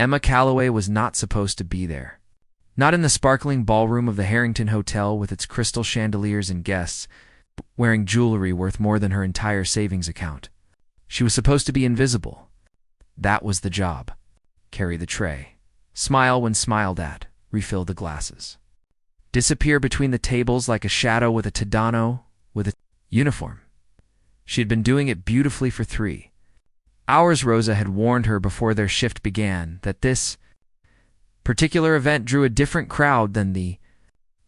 Emma Calloway was not supposed to be there. Not in the sparkling ballroom of the Harrington Hotel with its crystal chandeliers and guests wearing jewelry worth more than her entire savings account. She was supposed to be invisible. That was the job. Carry the tray. Smile when smiled at. Refill the glasses. Disappear between the tables like a shadow with a Tadano with a uniform. She had been doing it beautifully for 3 hours. Rosa had warned her before their shift began that this particular event drew a different crowd than the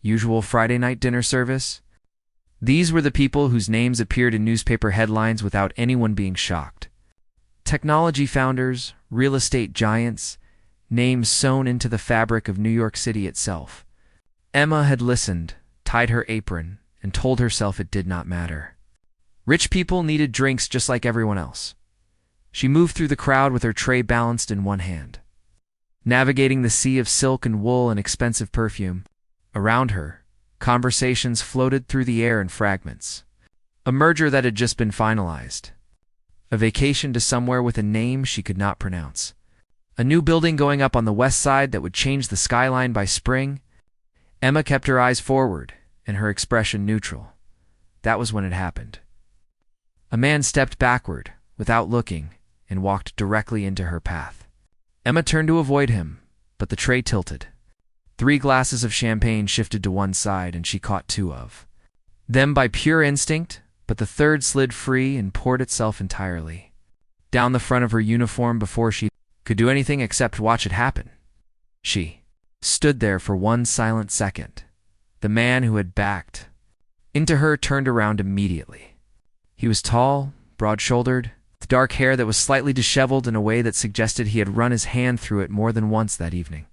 usual Friday night dinner service. These were the people whose names appeared in newspaper headlines without anyone being shocked. Technology founders, real estate giants, names sewn into the fabric of New York City itself. Emma had listened, tied her apron, and told herself it did not matter. Rich people needed drinks just like everyone else. She moved through the crowd with her tray balanced in one hand, navigating the sea of silk and wool and expensive perfume. Around her, conversations floated through the air in fragments. A merger that had just been finalized. A vacation to somewhere with a name she could not pronounce. A new building going up on the west side that would change the skyline by spring. Emma kept her eyes forward and her expression neutral. That was when it happened. A man stepped backward, without looking, and walked directly into her path. Emma turned to avoid him, but the tray tilted. 3 glasses of champagne shifted to one side, and she caught 2 of them by pure instinct, but the third slid free and poured itself entirely down the front of her uniform before she could do anything except watch it happen. She stood there for one silent second. The man who had backed into her turned around immediately. He was tall, broad-shouldered, with dark hair that was slightly disheveled in a way that suggested he had run his hand through it more than once that evening.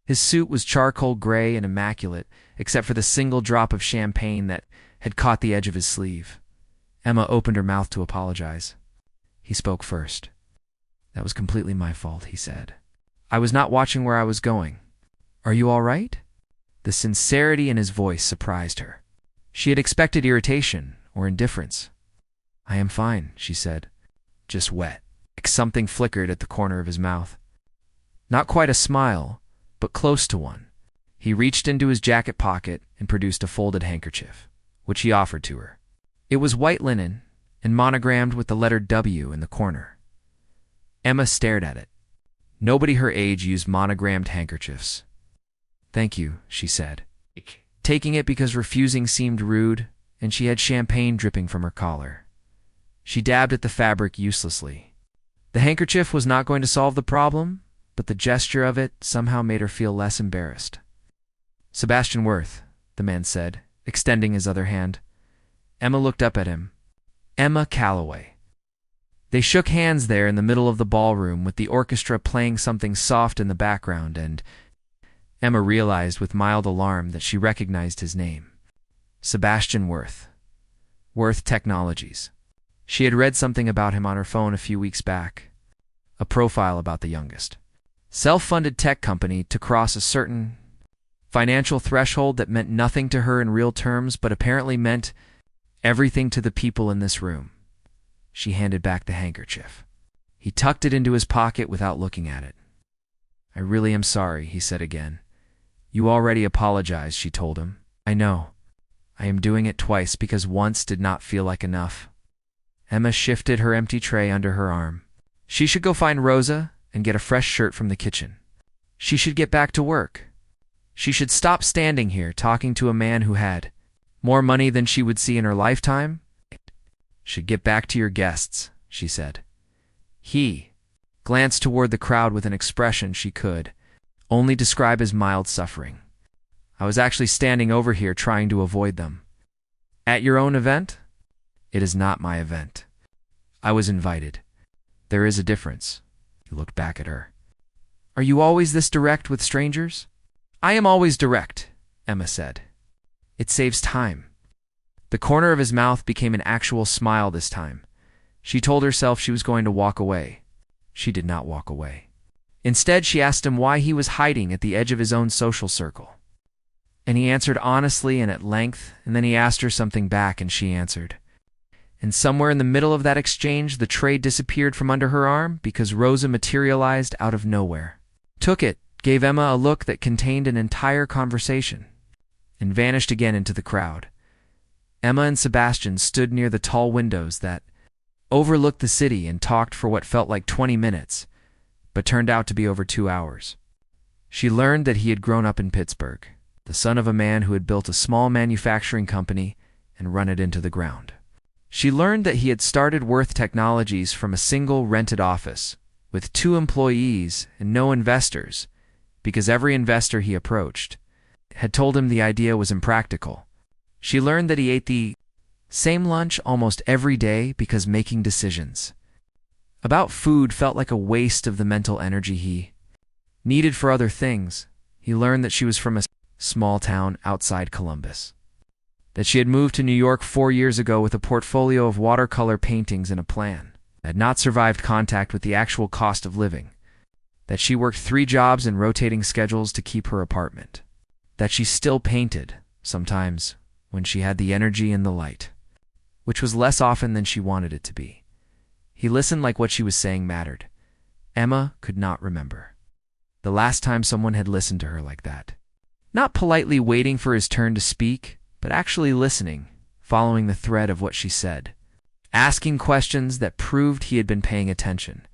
His suit was charcoal gray and immaculate, except for the single drop of champagne that had caught the edge of his sleeve. Emma opened her mouth to apologize. He spoke first. "That was completely my fault," he said. "I was not watching where I was going. Are you all right?" The sincerity in his voice surprised her. She had expected irritation or indifference. "I am fine," she said. "Just wet." Something flickered at the corner of his mouth. Not quite a smile, but close to one. He reached into his jacket pocket and produced a folded handkerchief, which he offered to her. It was white linen and monogrammed with the letter W in the corner. Emma stared at it. Nobody her age used monogrammed handkerchiefs. "Thank you," she said, taking it because refusing seemed rude, and she had champagne dripping from her collar. She dabbed at the fabric uselessly. The handkerchief was not going to solve the problem, but the gesture of it somehow made her feel less embarrassed. "Sebastian Worth," the man said, extending his other hand. Emma looked up at him. Emma Calloway. They shook hands there in the middle of the ballroom with the orchestra playing something soft in the background, and Emma realized with mild alarm that she recognized his name. Sebastian Worth. Worth Technologies. She had read something about him on her phone a few weeks back. A profile about the youngest self-funded tech company to cross a certain financial threshold that meant nothing to her in real terms, but apparently meant everything to the people in this room. She handed back the handkerchief. He tucked it into his pocket without looking at it. "I really am sorry," he said again. "You already apologized," she told him. "I know. I am doing it twice because once did not feel like enough." Emma shifted her empty tray under her arm. She should go find Rosa and get a fresh shirt from the kitchen. She should get back to work. She should stop standing here talking to a man who had more money than she would see in her lifetime. "Should get back to your guests," she said. He glanced toward the crowd with an expression she could only describe as mild suffering. "I was actually standing over here trying to avoid them." "At your own event?" "It is not my event. I was invited. There is a difference." He looked back at her. "Are you always this direct with strangers?" "I am always direct," Emma said. "It saves time." The corner of his mouth became an actual smile this time. She told herself she was going to walk away. She did not walk away. Instead, she asked him why he was hiding at the edge of his own social circle. And he answered honestly and at length, and then he asked her something back, and she answered. And somewhere in the middle of that exchange, the tray disappeared from under her arm because Rosa materialized out of nowhere. Took it, gave Emma a look that contained an entire conversation, and vanished again into the crowd. Emma and Sebastian stood near the tall windows that overlooked the city and talked for what felt like 20 minutes, but turned out to be over 2 hours. She learned that he had grown up in Pittsburgh, the son of a man who had built a small manufacturing company and run it into the ground. She learned that he had started Worth Technologies from a single rented office, with 2 employees and no investors, because every investor he approached had told him the idea was impractical. She learned that he ate the same lunch almost every day because making decisions about food felt like a waste of the mental energy he needed for other things. He learned that she was from a small town outside Columbus, that she had moved to New York 4 years ago with a portfolio of watercolor paintings and a plan, had not survived contact with the actual cost of living, that she worked 3 jobs and rotating schedules to keep her apartment, that she still painted, sometimes when she had the energy and the light, which was less often than she wanted it to be. He listened like what she was saying mattered. Emma could not remember the last time someone had listened to her like that. Not politely waiting for his turn to speak, but actually listening, following the thread of what she said, asking questions that proved he had been paying attention.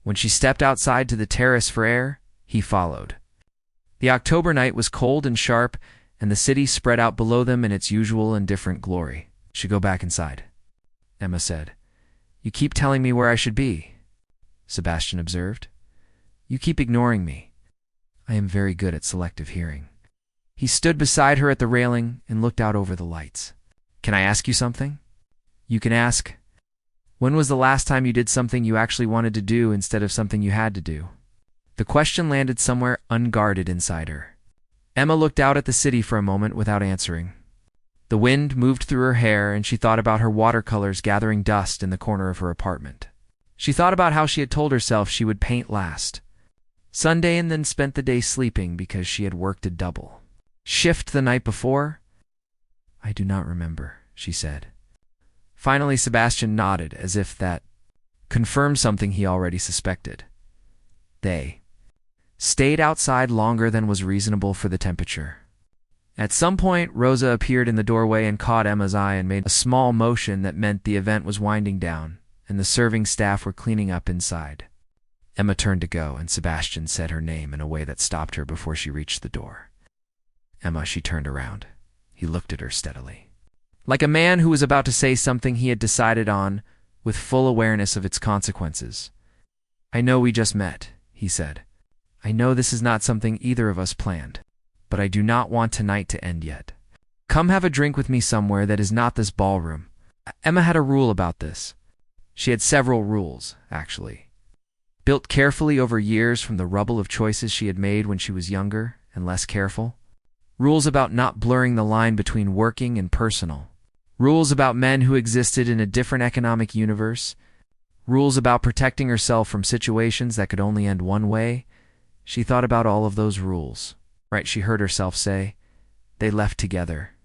When she stepped outside to the terrace for air, he followed. The October night was cold and sharp, and the city spread out below them in its usual and different glory. "Should go back inside," Emma said. "You keep telling me where I should be," Sebastian observed. "You keep ignoring me. I am very good at selective hearing." He stood beside her at the railing and looked out over the lights. "Can I ask you something?" "You can ask. When was the last time you did something you actually wanted to do instead of something you had to do?" The question landed somewhere unguarded inside her. Emma looked out at the city for a moment without answering. The wind moved through her hair, and she thought about her watercolors gathering dust in the corner of her apartment. She thought about how she had told herself she would paint last Sunday and then spent the day sleeping because she had worked a double shift the night before. "I do not remember," she said. Finally, Sebastian nodded, as if that confirmed something he already suspected. They stayed outside longer than was reasonable for the temperature. At some point, Rosa appeared in the doorway and caught Emma's eye and made a small motion that meant the event was winding down, and the serving staff were cleaning up inside. Emma turned to go, and Sebastian said her name in a way that stopped her before she reached the door. "Emma," she turned around. He looked at her steadily, like a man who was about to say something he had decided on, with full awareness of its consequences. "I know we just met," he said. "I know this is not something either of us planned, but I do not want tonight to end yet. Come have a drink with me somewhere that is not this ballroom." Emma had a rule about this. She had several rules, actually, built carefully over years from the rubble of choices she had made when she was younger and less careful. Rules about not blurring the line between working and personal. Rules about men who existed in a different economic universe. Rules about protecting herself from situations that could only end one way. She thought about all of those rules. Right, she heard herself say. They left together.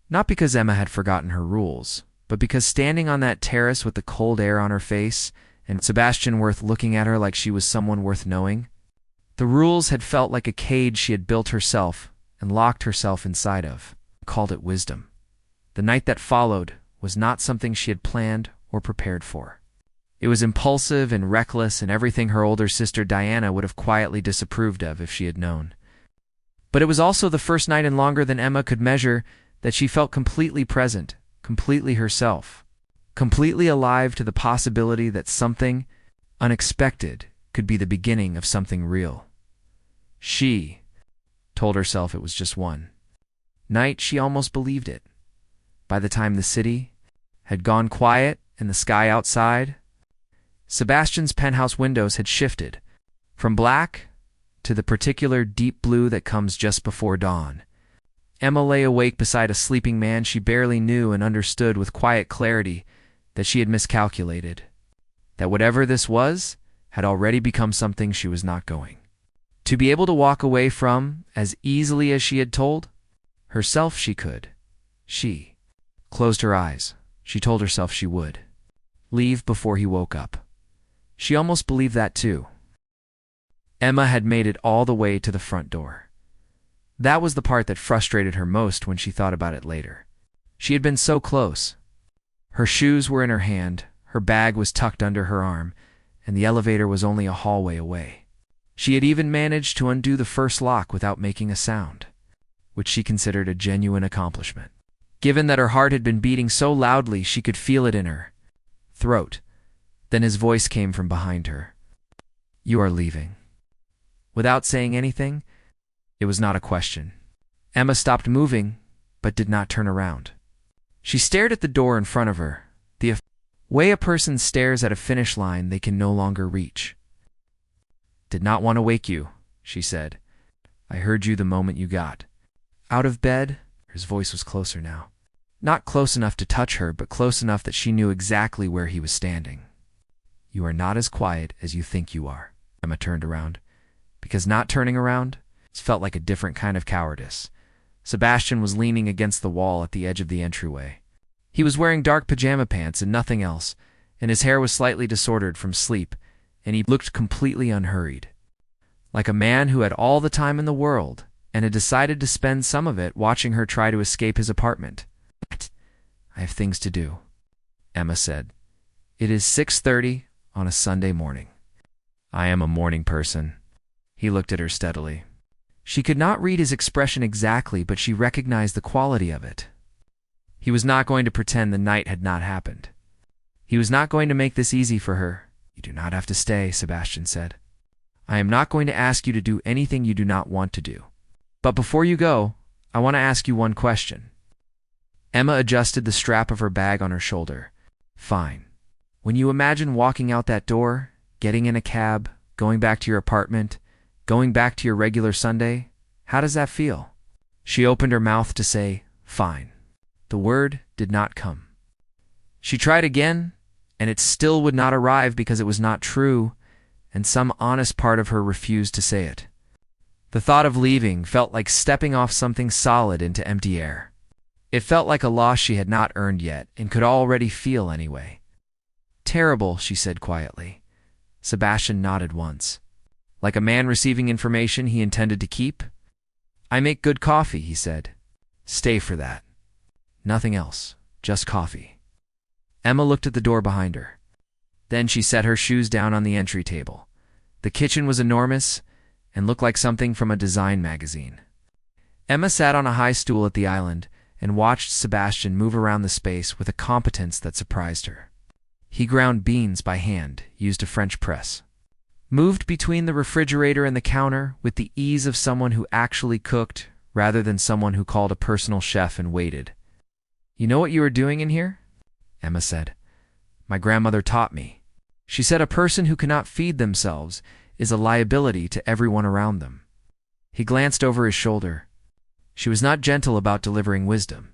Not because Emma had forgotten her rules, but because standing on that terrace with the cold air on her face and Sebastian Worth looking at her like she was someone worth knowing, the rules had felt like a cage she had built herself and locked herself inside of, called it wisdom. The night that followed was not something she had planned or prepared for. It was impulsive and reckless and everything her older sister Diana would have quietly disapproved of if she had known. But it was also the first night in longer than Emma could measure that she felt completely present, completely herself, completely alive to the possibility that something unexpected could be the beginning of something real. She told herself it was just one night. She almost believed it. By the time the city had gone quiet and the sky outside, Sebastian's penthouse windows had shifted from black to the particular deep blue that comes just before dawn. Emma lay awake beside a sleeping man she barely knew and understood with quiet clarity that she had miscalculated, that whatever this was had already become something she was not going to be able to walk away from as easily as she had told herself she could. She closed her eyes, She told herself she would. Leave before he woke up. She almost believed that too. Emma had made it all the way to the front door. That was the part that frustrated her most when she thought about it later. She had been so close. Her shoes were in her hand, her bag was tucked under her arm, and the elevator was only a hallway away. She had even managed to undo the first lock without making a sound, which she considered a genuine accomplishment. Given that her heart had been beating so loudly she could feel it in her throat, then his voice came from behind her. "You are leaving." Without saying anything, it was not a question. Emma stopped moving, but did not turn around. She stared at the door in front of her, the way a person stares at a finish line they can no longer reach. "Did not want to wake you," she said. "I heard you the moment you got out of bed." His voice was closer now. Not close enough to touch her, but close enough that she knew exactly where he was standing. "You are not as quiet as you think you are." Emma turned around, because not turning around felt like a different kind of cowardice. Sebastian was leaning against the wall at the edge of the entryway. He was wearing dark pajama pants and nothing else, and his hair was slightly disordered from sleep, and he looked completely unhurried. Like a man who had all the time in the world and had decided to spend some of it watching her try to escape his apartment. "I have things to do," Emma said. "It is 6:30 on a Sunday morning." "I am a morning person." He looked at her steadily. She could not read his expression exactly, but she recognized the quality of it. He was not going to pretend the night had not happened. He was not going to make this easy for her. "You do not have to stay," Sebastian said. "I am not going to ask you to do anything you do not want to do. But before you go, I want to ask you one question." Emma adjusted the strap of her bag on her shoulder. "Fine. When you imagine walking out that door, getting in a cab, going back to your apartment, going back to your regular Sunday, how does that feel?" She opened her mouth to say, "Fine." The word did not come. She tried again, and it still would not arrive because it was not true, and some honest part of her refused to say it. The thought of leaving felt like stepping off something solid into empty air. It felt like a loss she had not earned yet and could already feel anyway. "Terrible," she said quietly. Sebastian nodded once. Like a man receiving information he intended to keep. "I make good coffee," he said. "Stay for that. Nothing else, just coffee." Emma looked at the door behind her. Then she set her shoes down on the entry table. The kitchen was enormous and looked like something from a design magazine. Emma sat on a high stool at the island and watched Sebastian move around the space with a competence that surprised her. He ground beans by hand, used a French press. Moved between the refrigerator and the counter with the ease of someone who actually cooked rather than someone who called a personal chef and waited. "You know what you are doing in here?" Emma said. "My grandmother taught me. She said a person who cannot feed themselves is a liability to everyone around them." He glanced over his shoulder. She was not gentle about delivering wisdom.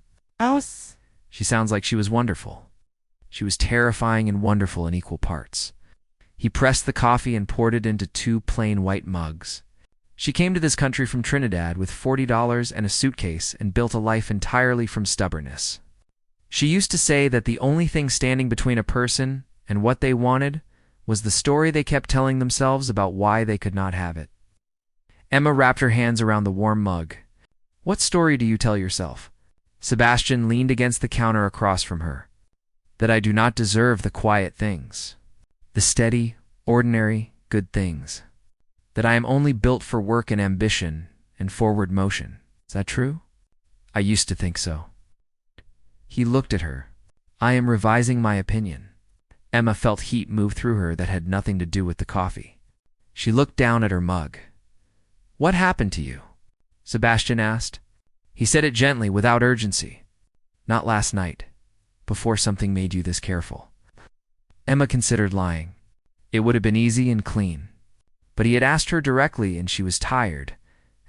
She sounds like she was wonderful. She was terrifying and wonderful in equal parts. He pressed the coffee and poured it into 2 plain white mugs. She came to this country from Trinidad with $40 and a suitcase and built a life entirely from stubbornness. She used to say that the only thing standing between a person and what they wanted was the story they kept telling themselves about why they could not have it. Emma wrapped her hands around the warm mug. "What story do you tell yourself?" Sebastian leaned against the counter across from her. "That I do not deserve the quiet things. The steady, ordinary, good things. That I am only built for work and ambition and forward motion. Is that true?" "I used to think so." He looked at her. "I am revising my opinion." Emma felt heat move through her that had nothing to do with the coffee. She looked down at her mug. "What happened to you?" Sebastian asked. He said it gently, without urgency. "Not last night, before something made you this careful." Emma considered lying. It would have been easy and clean. But he had asked her directly and she was tired,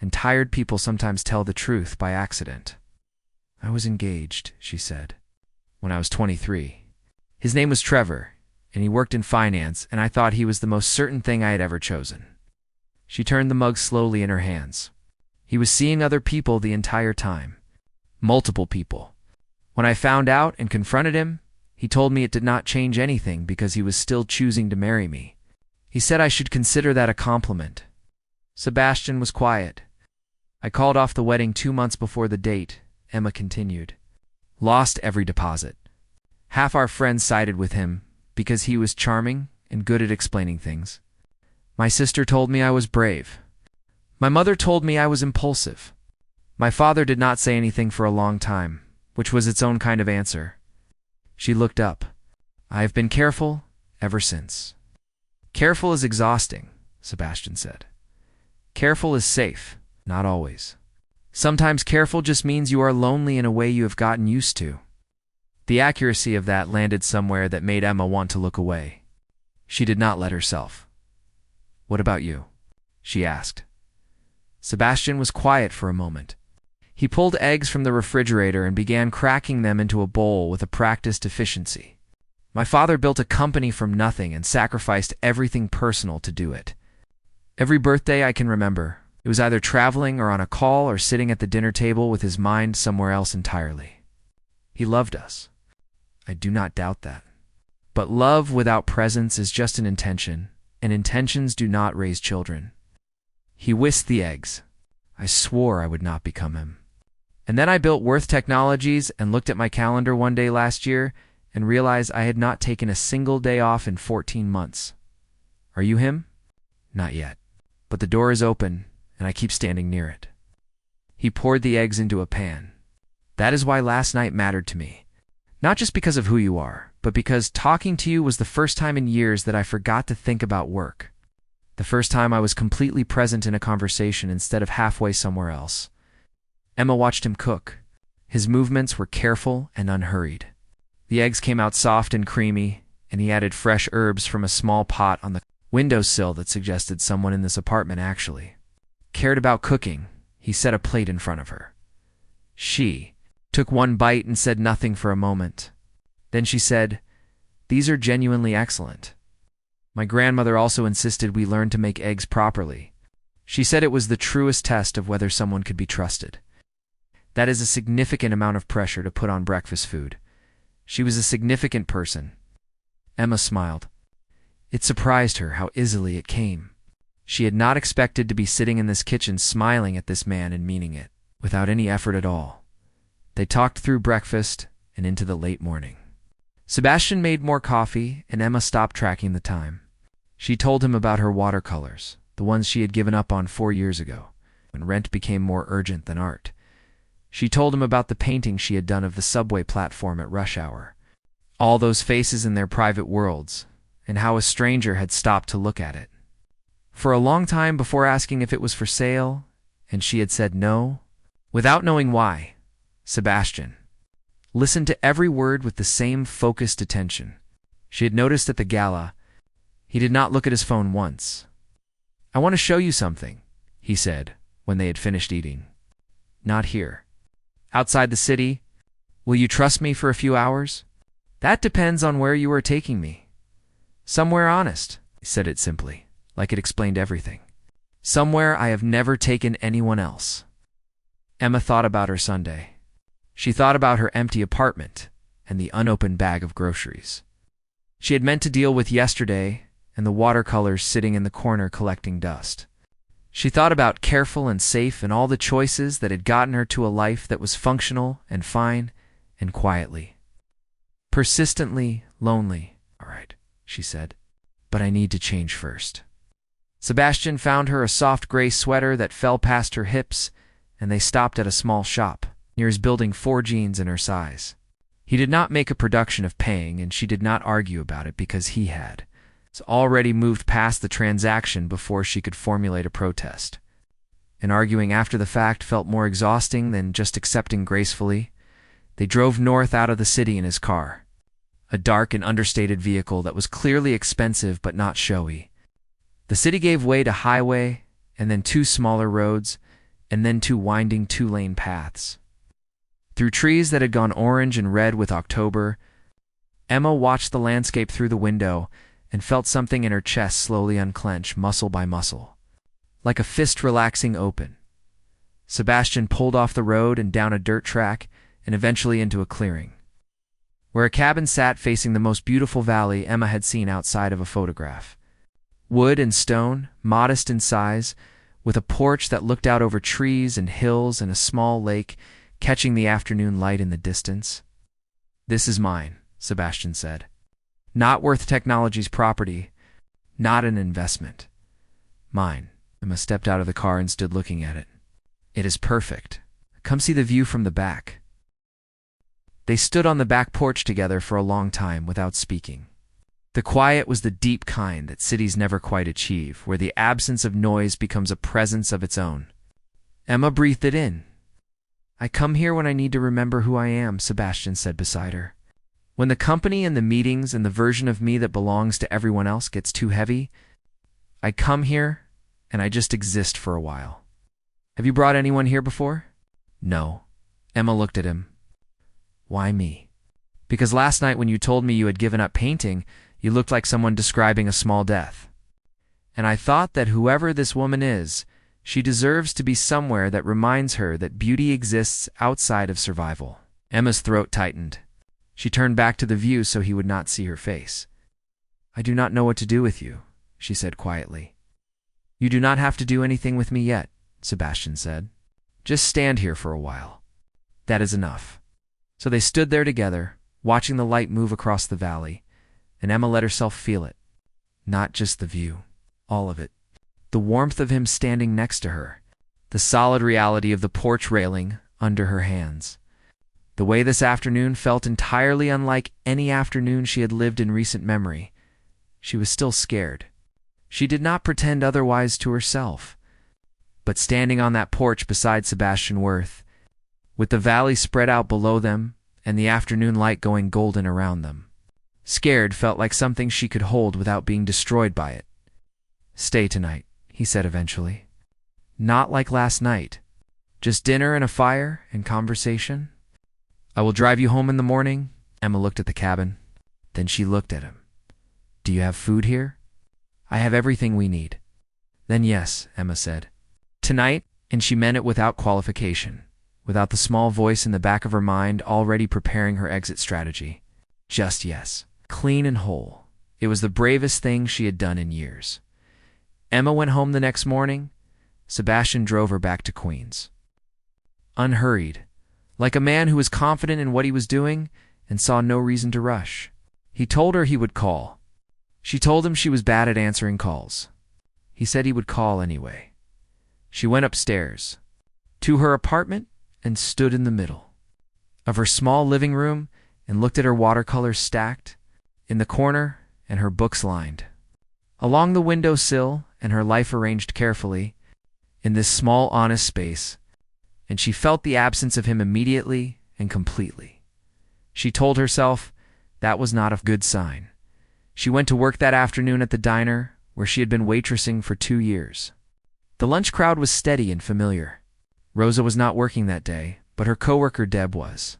and tired people sometimes tell the truth by accident. "I was engaged," she said, "when I was 23. His name was Trevor, and he worked in finance, and I thought he was the most certain thing I had ever chosen." She turned the mug slowly in her hands. "He was seeing other people the entire time. Multiple people. When I found out and confronted him, He told me it did not change anything because he was still choosing to marry me. He said I should consider that a compliment. Sebastian was quiet. I called off the wedding 2 months before the date, Emma continued. Lost every deposit. Half our friends sided with him because he was charming and good at explaining things. My sister told me I was brave. My mother told me I was impulsive. My father did not say anything for a long time, which was its own kind of answer. She looked up. I have been careful ever since. Careful is exhausting, Sebastian said. Careful is safe, not always. Sometimes careful just means you are lonely in a way you have gotten used to. The accuracy of that landed somewhere that made Emma want to look away. She did not let herself. What about you? She asked. Sebastian was quiet for a moment. He pulled eggs from the refrigerator and began cracking them into a bowl with a practiced efficiency. My father built a company from nothing and sacrificed everything personal to do it. Every birthday I can remember, it was either traveling or on a call or sitting at the dinner table with his mind somewhere else entirely. He loved us. I do not doubt that. But love without presence is just an intention, and intentions do not raise children. He whisked the eggs. I swore I would not become him. And then I built Worth Technologies and looked at my calendar one day last year and realized I had not taken a single day off in 14 months. Are you him? Not yet. But the door is open, and I keep standing near it. He poured the eggs into a pan. That is why last night mattered to me. Not just because of who you are, but because talking to you was the first time in years that I forgot to think about work. The first time I was completely present in a conversation instead of halfway somewhere else. Emma watched him cook. His movements were careful and unhurried. The eggs came out soft and creamy, and he added fresh herbs from a small pot on the windowsill that suggested someone in this apartment actually cared about cooking. He set a plate in front of her. She took one bite and said nothing for a moment. Then she said, "These are genuinely excellent." My grandmother also insisted we learn to make eggs properly. She said it was the truest test of whether someone could be trusted. That is a significant amount of pressure to put on breakfast food. She was a significant person. Emma smiled. It surprised her how easily it came. She had not expected to be sitting in this kitchen smiling at this man and meaning it, without any effort at all. They talked through breakfast and into the late morning. Sebastian made more coffee, and Emma stopped tracking the time. She told him about her watercolors, the ones she had given up on 4 years ago, when rent became more urgent than art. She told him about the painting she had done of the subway platform at rush hour. All those faces in their private worlds, and how a stranger had stopped to look at it. For a long time before asking if it was for sale, and she had said no, without knowing why. Sebastian listened to every word with the same focused attention. She had noticed at the gala, he did not look at his phone once. I want to show you something, he said, when they had finished eating. Not here. Outside the city? Will you trust me for a few hours? That depends on where you are taking me. Somewhere honest, he said it simply, like it explained everything. Somewhere I have never taken anyone else. Emma thought about her Sunday. She thought about her empty apartment and the unopened bag of groceries. She had meant to deal with yesterday and the watercolors sitting in the corner collecting dust. She thought about careful and safe and all the choices that had gotten her to a life that was functional and fine and quietly. Persistently lonely. All right, she said, but I need to change first. Sebastian found her a soft gray sweater that fell past her hips, and they stopped at a small shop near his building 4 jeans in her size. He did not make a production of paying, and she did not argue about it because he had already moved past the transaction before she could formulate a protest. And arguing after the fact felt more exhausting than just accepting gracefully. They drove north out of the city in his car, a dark and understated vehicle that was clearly expensive but not showy. The city gave way to highway, and then 2 smaller roads, and then 2 winding 2-lane paths. Through trees that had gone orange and red with October, Emma watched the landscape through the window and felt something in her chest slowly unclench muscle by muscle, like a fist relaxing open. Sebastian pulled off the road and down a dirt track and eventually into a clearing. where a cabin sat facing the most beautiful valley Emma had seen outside of a photograph. Wood and stone, modest in size, with a porch that looked out over trees and hills and a small lake catching the afternoon light in the distance. "This is mine," Sebastian said. "Not worth technology's property, not an investment. Mine." Emma stepped out of the car and stood looking at it. "It is perfect. Come see the view from the back." They stood on the back porch together for a long time without speaking. The quiet was the deep kind that cities never quite achieve, where the absence of noise becomes a presence of its own. Emma breathed it in. "I come here when I need to remember who I am," Sebastian said beside her. "When the company and the meetings and the version of me that belongs to everyone else gets too heavy, I come here and I just exist for a while." "Have you brought anyone here before?" "No." Emma looked at him. "Why me?" "Because last night when you told me you had given up painting, you looked like someone describing a small death. And I thought that whoever this woman is, she deserves to be somewhere that reminds her that beauty exists outside of survival." Emma's throat tightened. She turned back to the view so he would not see her face. "I do not know what to do with you," she said quietly. "You do not have to do anything with me yet," Sebastian said. "Just stand here for a while. That is enough." So they stood there together, watching the light move across the valley, and Emma let herself feel it. Not just the view, all of it. The warmth of him standing next to her, the solid reality of the porch railing under her hands. The way this afternoon felt entirely unlike any afternoon she had lived in recent memory. She was still scared. She did not pretend otherwise to herself. But standing on that porch beside Sebastian Worth, with the valley spread out below them and the afternoon light going golden around them, scared felt like something she could hold without being destroyed by it. "Stay tonight," he said eventually. "Not like last night. Just dinner and a fire and conversation. I will drive you home in the morning." Emma looked at the cabin. Then she looked at him. "Do you have food here?" "I have everything we need." "Then yes," Emma said. "Tonight," and she meant it without qualification, without the small voice in the back of her mind already preparing her exit strategy. Just yes. Clean and whole. It was the bravest thing she had done in years. Emma went home the next morning. Sebastian drove her back to Queens. Unhurried, like a man who was confident in what he was doing and saw no reason to rush. He told her he would call. She told him she was bad at answering calls. He said he would call anyway. She went upstairs, to her apartment, and stood in the middle of her small living room and looked at her watercolors stacked in the corner and her books lined along the window sill and her life arranged carefully in this small, honest space, and she felt the absence of him immediately and completely. She told herself that was not a good sign. She went to work that afternoon at the diner where she had been waitressing for 2 years. The lunch crowd was steady and familiar. Rosa was not working that day, but her coworker Deb was.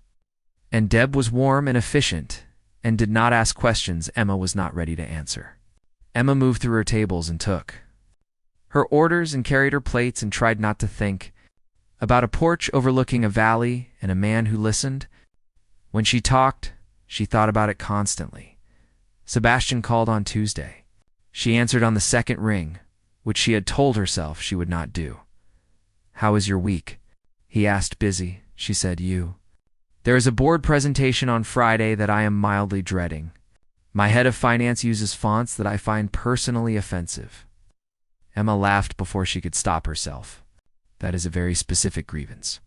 And Deb was warm and efficient and did not ask questions Emma was not ready to answer. Emma moved through her tables and took her orders and carried her plates and tried not to think about a porch overlooking a valley and a man who listened. When she talked, she thought about it constantly. Sebastian called on Tuesday. She answered on the second ring, which she had told herself she would not do. "How is your week?" he asked. "Busy," she said. "You?" "There is a board presentation on Friday that I am mildly dreading. My head of finance uses fonts that I find personally offensive." Emma laughed before she could stop herself. "That is a very specific grievance.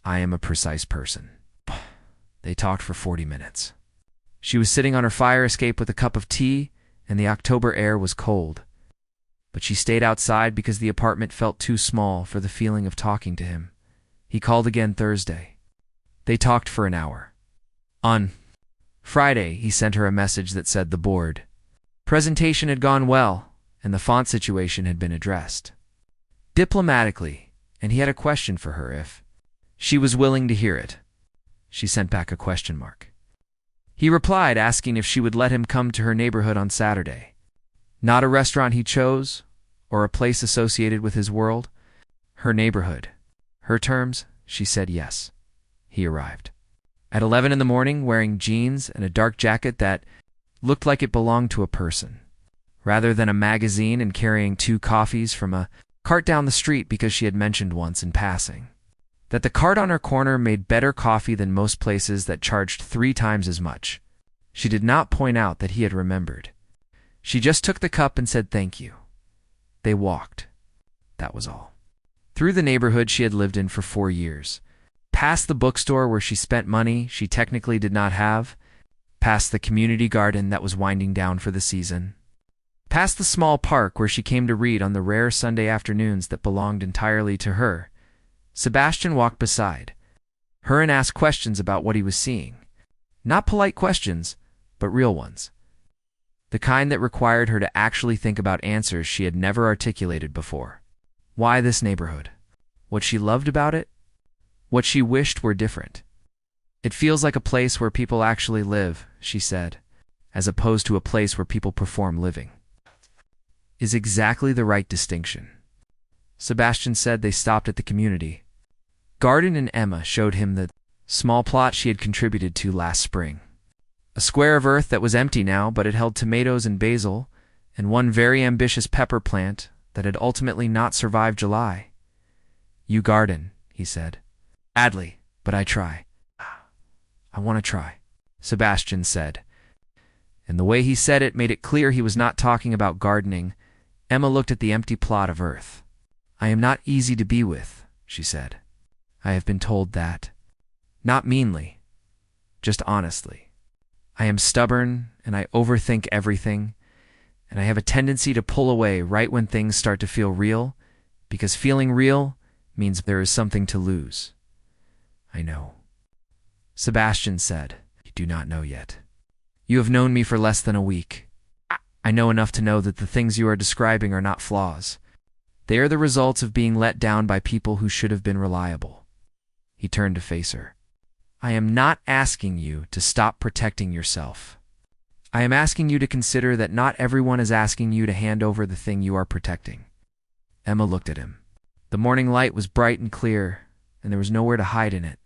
I am a precise person." They talked for 40 minutes. She was sitting on her fire escape with a cup of tea, and the October air was cold. But she stayed outside because the apartment felt too small for the feeling of talking to him. He called again Thursday. They talked for an hour. On Friday, he sent her a message that said the board presentation had gone well, and the font situation had been addressed diplomatically, and he had a question for her if she was willing to hear it. She sent back a question mark. He replied asking if she would let him come to her neighborhood on Saturday. Not a restaurant he chose, or a place associated with his world. Her neighborhood. Her terms, she said yes. He arrived. At 11 in the morning, wearing jeans and a dark jacket that looked like it belonged to a person, rather than a magazine, and carrying 2 coffees from a cart down the street because she had mentioned once in passing that the cart on her corner made better coffee than most places that charged 3 times as much. She did not point out that he had remembered. She just took the cup and said thank you. They walked. That was all. Through the neighborhood she had lived in for 4 years. Past the bookstore where she spent money she technically did not have. Past the community garden that was winding down for the season. Past the small park where she came to read on the rare Sunday afternoons that belonged entirely to her. Sebastian walked beside her and asked questions about what he was seeing. Not polite questions, but real ones. The kind that required her to actually think about answers she had never articulated before. Why this neighborhood? What she loved about it? What she wished were different? It feels like a place where people actually live, she said, as opposed to a place where people perform living. Is exactly the right distinction. Sebastian said they stopped at the community garden, and Emma showed him the small plot she had contributed to last spring. A square of earth that was empty now, but it held tomatoes and basil, and one very ambitious pepper plant that had ultimately not survived July. You garden, he said. Badly, but I try. I want to try, Sebastian said. And the way he said it made it clear he was not talking about gardening. Emma looked at the empty plot of earth. I am not easy to be with, she said. I have been told that. Not meanly, just honestly. I am stubborn, and I overthink everything, and I have a tendency to pull away right when things start to feel real, because feeling real means there is something to lose. I know. Sebastian said, You do not know yet. You have known me for less than a week. I know enough to know that the things you are describing are not flaws. They are the results of being let down by people who should have been reliable. He turned to face her. I am not asking you to stop protecting yourself. I am asking you to consider that not everyone is asking you to hand over the thing you are protecting. Emma looked at him. The morning light was bright and clear, and there was nowhere to hide in it,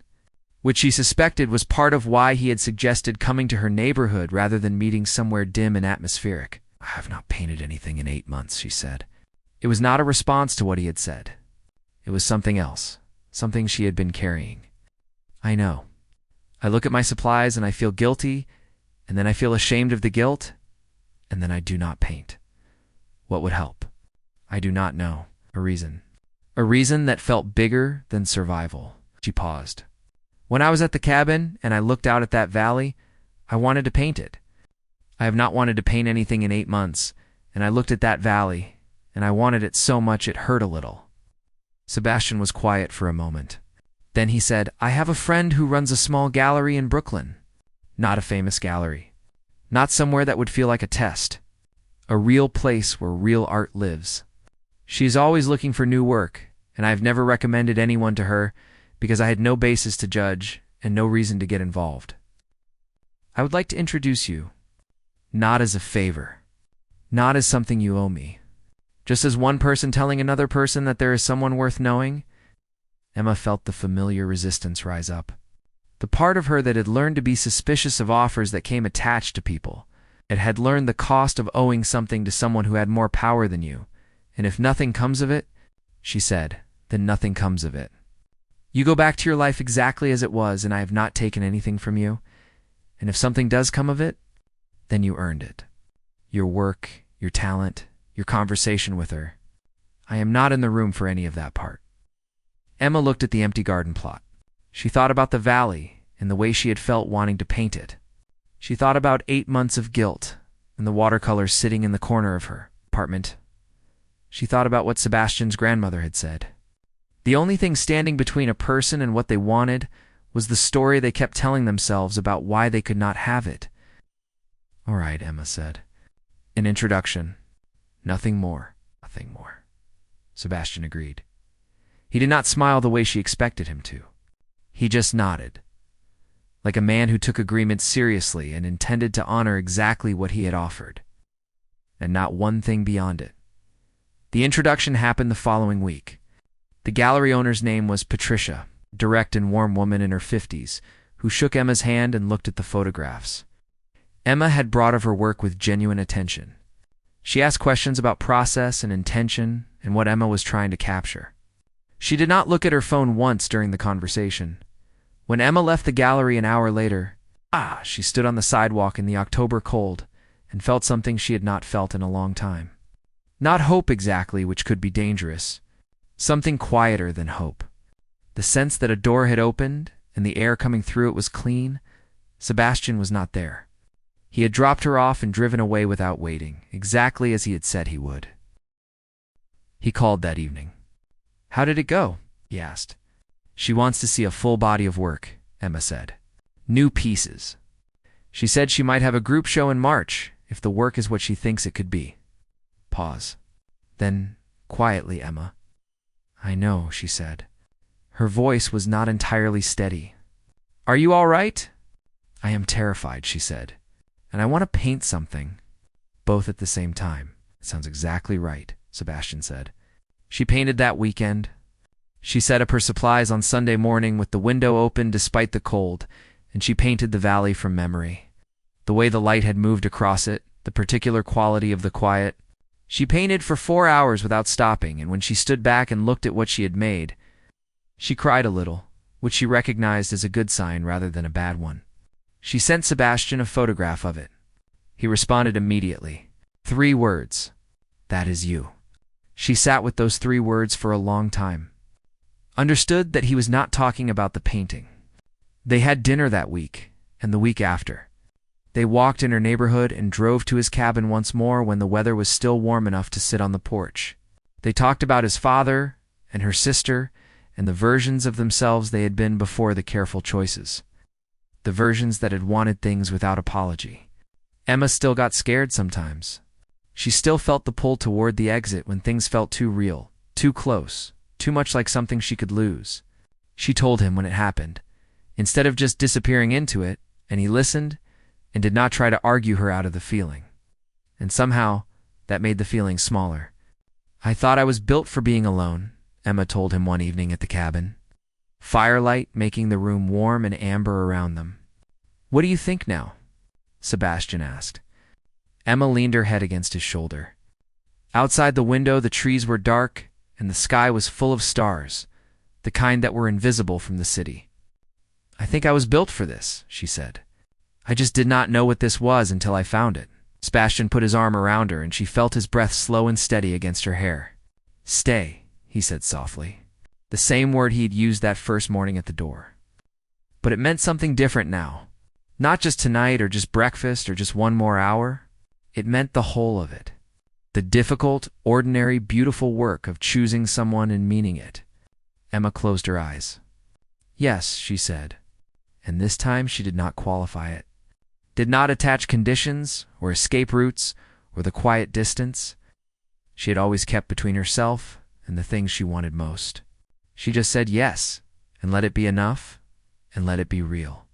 which she suspected was part of why he had suggested coming to her neighborhood rather than meeting somewhere dim and atmospheric. I have not painted anything in 8 months, she said. It was not a response to what he had said. It was something else, something she had been carrying. I know. I look at my supplies and I feel guilty, and then I feel ashamed of the guilt, and then I do not paint. What would help? I do not know. A reason. A reason that felt bigger than survival. She paused. When I was at the cabin and I looked out at that valley, I wanted to paint it. I have not wanted to paint anything in 8 months, and I looked at that valley, and I wanted it so much it hurt a little. Sebastian was quiet for a moment. Then he said, I have a friend who runs a small gallery in Brooklyn. Not a famous gallery. Not somewhere that would feel like a test. A real place where real art lives. She is always looking for new work, and I have never recommended anyone to her because I had no basis to judge and no reason to get involved. I would like to introduce you, not as a favor, not as something you owe me, just as one person telling another person that there is someone worth knowing. Emma felt the familiar resistance rise up. The part of her that had learned to be suspicious of offers that came attached to people. It had learned the cost of owing something to someone who had more power than you. And if nothing comes of it, she said, then nothing comes of it. You go back to your life exactly as it was, and I have not taken anything from you. And if something does come of it, then you earned it. Your work, your talent, your conversation with her. I am not in the room for any of that part. Emma looked at the empty garden plot. She thought about the valley and the way she had felt wanting to paint it. She thought about 8 months of guilt and the watercolors sitting in the corner of her apartment. She thought about what Sebastian's grandmother had said. The only thing standing between a person and what they wanted was the story they kept telling themselves about why they could not have it. All right, Emma said. An introduction. Nothing more. Nothing more. Sebastian agreed. He did not smile the way she expected him to. He just nodded, like a man who took agreement seriously and intended to honor exactly what he had offered, and not one thing beyond it. The introduction happened the following week. The gallery owner's name was Patricia, a direct and warm woman in her 50s, who shook Emma's hand and looked at the photographs. Emma had brought of her work with genuine attention. She asked questions about process and intention and what Emma was trying to capture. She did not look at her phone once during the conversation. When Emma left the gallery an hour later, she stood on the sidewalk in the October cold and felt something she had not felt in a long time. Not hope exactly, which could be dangerous. Something quieter than hope. The sense that a door had opened and the air coming through it was clean. Sebastian was not there. He had dropped her off and driven away without waiting, exactly as he had said he would. He called that evening. "How did it go?" he asked. "She wants to see a full body of work," Emma said. "New pieces. She said she might have a group show in March if the work is what she thinks it could be." Pause. Then, quietly, Emma. "I know," she said. Her voice was not entirely steady. "Are you all right?" "I am terrified," she said. "And I want to paint something." Both at the same time. "It sounds exactly right," Sebastian said. She painted that weekend. She set up her supplies on Sunday morning with the window open despite the cold, and she painted the valley from memory. The way the light had moved across it, the particular quality of the quiet. She painted for 4 hours without stopping, and when she stood back and looked at what she had made, she cried a little, which she recognized as a good sign rather than a bad one. She sent Sebastian a photograph of it. He responded immediately. 3 words. "That is you." She sat with those 3 words for a long time. Understood that he was not talking about the painting. They had dinner that week, and the week after. They walked in her neighborhood and drove to his cabin once more when the weather was still warm enough to sit on the porch. They talked about his father and her sister and the versions of themselves they had been before the careful choices. The versions that had wanted things without apology. Emma still got scared sometimes. She still felt the pull toward the exit when things felt too real, too close, too much like something she could lose. She told him when it happened, instead of just disappearing into it, and he listened and did not try to argue her out of the feeling. And somehow, that made the feeling smaller. "I thought I was built for being alone," Emma told him one evening at the cabin. Firelight making the room warm and amber around them. "What do you think now?" Sebastian asked. Emma leaned her head against his shoulder. Outside the window the trees were dark and the sky was full of stars, the kind that were invisible from the city. "I think I was built for this," she said. "I just did not know what this was until I found it." Sebastian put his arm around her and she felt his breath slow and steady against her hair. "Stay," he said softly. The same word he had used that first morning at the door. But it meant something different now. Not just tonight or just breakfast or just one more hour. It meant the whole of it. The difficult, ordinary, beautiful work of choosing someone and meaning it. Emma closed her eyes. "Yes," she said. And this time she did not qualify it. Did not attach conditions or escape routes or the quiet distance she had always kept between herself and the things she wanted most. She just said yes, and let it be enough, and let it be real.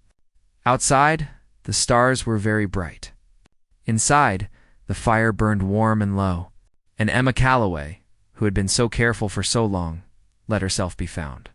Outside, the stars were very bright. Inside, the fire burned warm and low, and Emma Calloway, who had been so careful for so long, let herself be found.